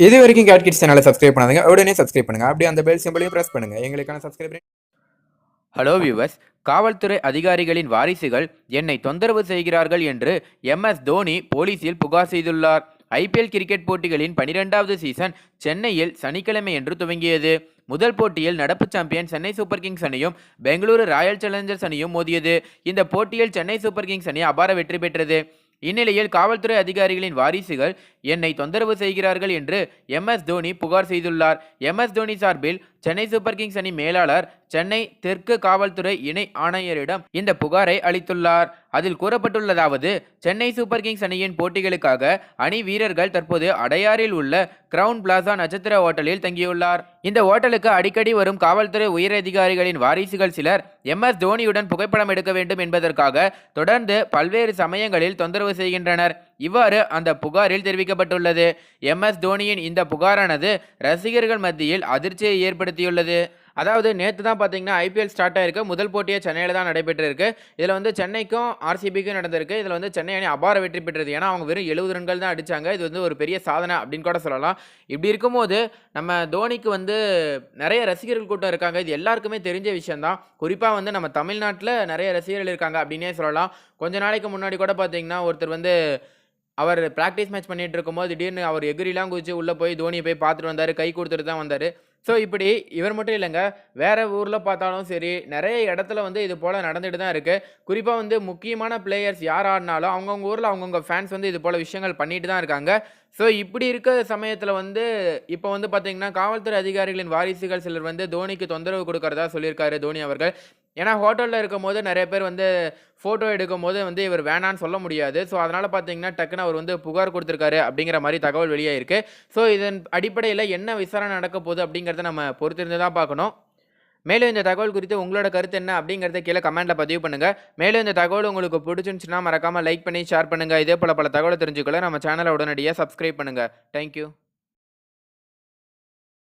இது வரைக்கும் gate kids சேனலை சப்ஸ்கிரைப் பண்ணாதீங்க, உடனே சப்ஸ்கிரைப் பண்ணுங்க. அப்படியே அந்த பெல் சிம்பளையும் பிரஸ் பண்ணுங்க. எங்களுக்கான சப்ஸ்கிரைபர். ஹலோ வியூவர்ஸ், காவல்துறை அதிகாரிகளின் வாரிசுகள் என்னை தொந்தரவு செய்கிறார்கள் என்று MS தோனி போலீசில் புகார் செய்துள்ளார். IPL கிரிக்கெட் போட்டிகளின் 12வது சீசன் சென்னையில் சனிக்கிழமையன்று துவங்கியது. முதல் போட்டியில் நடப்பு சாம்பியன் சென்னை சூப்பர் கிங்ஸ் அணியும் பெங்களூரு ராயல் சேலஞ்சர்ஸ் அணியும் மோதியது. இந்த போட்டியில் சென்னை சூப்பர் கிங்ஸ் அணி அபார வெற்றி பெற்றது. இந்நிலையில் காவல்துறை அதிகாரிகளின் வாரிசுகள் என்னை தொந்தரவு செய்கிறார்கள் என்று MS தோனி புகார் செய்துள்ளார். MS தோனி சார்பில் சென்னை சூப்பர் கிங்ஸ் அணி மேலாளர் சென்னை தெற்கு காவல்துறை இணை ஆணையரிடம் இந்த புகாரை அளித்துள்ளார். அதில் கூறப்பட்டுள்ளதாவது, சென்னை சூப்பர் கிங்ஸ் அணியின் போட்டிகளுக்காக அணி வீரர்கள் தற்போது அடையாறில் உள்ள கிரவுன் பிளாசா நட்சத்திர ஹோட்டலில் தங்கியுள்ளார். இந்த ஹோட்டலுக்கு அடிக்கடி வரும் காவல்துறை உயரதிகாரிகளின் வாரிசுகள் சிலர் MS தோனியுடன் புகைப்படம் எடுக்க வேண்டும் என்பதற்காக தொடர்ந்து பல்வேறு சமயங்களில் தொந்தரவு செய்கின்றனர். இவ்வாறு அந்த புகாரில் தெரிவிக்கப்பட்டுள்ளது. MS தோனியின் இந்த புகாரானது ரசிகர்கள் மத்தியில் அதிர்ச்சியை ஏற்படுத்தியுள்ளது. அதாவது நேற்று தான் பார்த்தீங்கன்னா IPL ஸ்டார்ட் ஆயிருக்கு. முதல் போட்டியே சென்னையில் தான் நடைபெற்றிருக்கு. இதில் வந்து சென்னைக்கும் RCBக்கும் நடந்திருக்கு. இதில் வந்து சென்னை அணி அபார வெற்றி பெற்றது. ஏன்னா அவங்க வெறும் 70 ரன்கள் தான் அடித்தாங்க. இது வந்து ஒரு பெரிய சாதனை அப்படின்னு கூட சொல்லலாம். இப்படி இருக்கும்போது நம்ம தோனிக்கு வந்து நிறைய ரசிகர்கள் கூட்டம் இருக்காங்க. இது எல்லாருக்குமே தெரிஞ்ச விஷயம்தான். குறிப்பாக வந்து நம்ம தமிழ்நாட்டில் நிறைய ரசிகர்கள் இருக்காங்க அப்படின்னே சொல்லலாம். கொஞ்ச நாளைக்கு முன்னாடி கூட பார்த்தீங்கன்னா ஒருத்தர் வந்து அவர் ப்ராக்டிஸ் மேட்ச் பண்ணிட்டு இருக்கும்போது திடீர்னு அவர் எகிரிலாம் குதிச்சு உள்ளே போய் தோனியை போய் பார்த்துட்டு வந்தார், கை கொடுத்துட்டு தான் வந்தார். ஸோ இப்படி இவர் மட்டும் இல்லைங்க, வேறு ஊரில் பார்த்தாலும் சரி நிறைய இடத்துல வந்து இது போல் நடந்துட்டு தான் இருக்குது. குறிப்பாக வந்து முக்கியமான பிளேயர்ஸ் யார் ஆடினாலும் அவங்கவுங்க ஊரில் அவங்கவுங்க ஃபேன்ஸ் வந்து இது போல் விஷயங்கள் பண்ணிட்டு தான் இருக்காங்க. ஸோ இப்படி இருக்க சமயத்தில் வந்து இப்போ வந்து பார்த்திங்கன்னா காவல்துறை அதிகாரிகளின் வாரிசுகள் சிலர் வந்து தோனிக்கு தொந்தரவு கொடுக்கறதா சொல்லியிருக்காரு தோனி அவர்கள். ஏன்னா ஹோட்டலில் இருக்கும் போது நிறைய பேர் வந்து ஃபோட்டோ எடுக்கும் போது வந்து இவர் வேணான்னு சொல்ல முடியாது. ஸோ அதனால் பார்த்தீங்கன்னா டக்குன்னு அவர் வந்து புகார் கொடுத்துருக்காரு அப்படிங்கிற மாதிரி தகவல் வெளியாயிருக்கு. ஸோ இதன் அடிப்படையில் என்ன விசாரணை நடக்க போகுது அப்படிங்கிறத நம்ம பொறுத்திருந்து தான் பார்க்கணும். மேலும் இந்த தகவல் குறித்து உங்களோட கருத்து என்ன அப்படிங்கிறத கீழே கமெண்ட்டில் பதிவு பண்ணுங்கள். மேலும் இந்த தகவல் உங்களுக்கு பிடிச்சிருந்துச்சுன்னா மறக்காமல் லைக் பண்ணி ஷேர் பண்ணுங்கள். இதே போல் பல தகவலை தெரிஞ்சுக்கொள்ள நம்ம சேனலை உடனடியாக சப்ஸ்கிரைப் பண்ணுங்கள். தேங்க்யூ.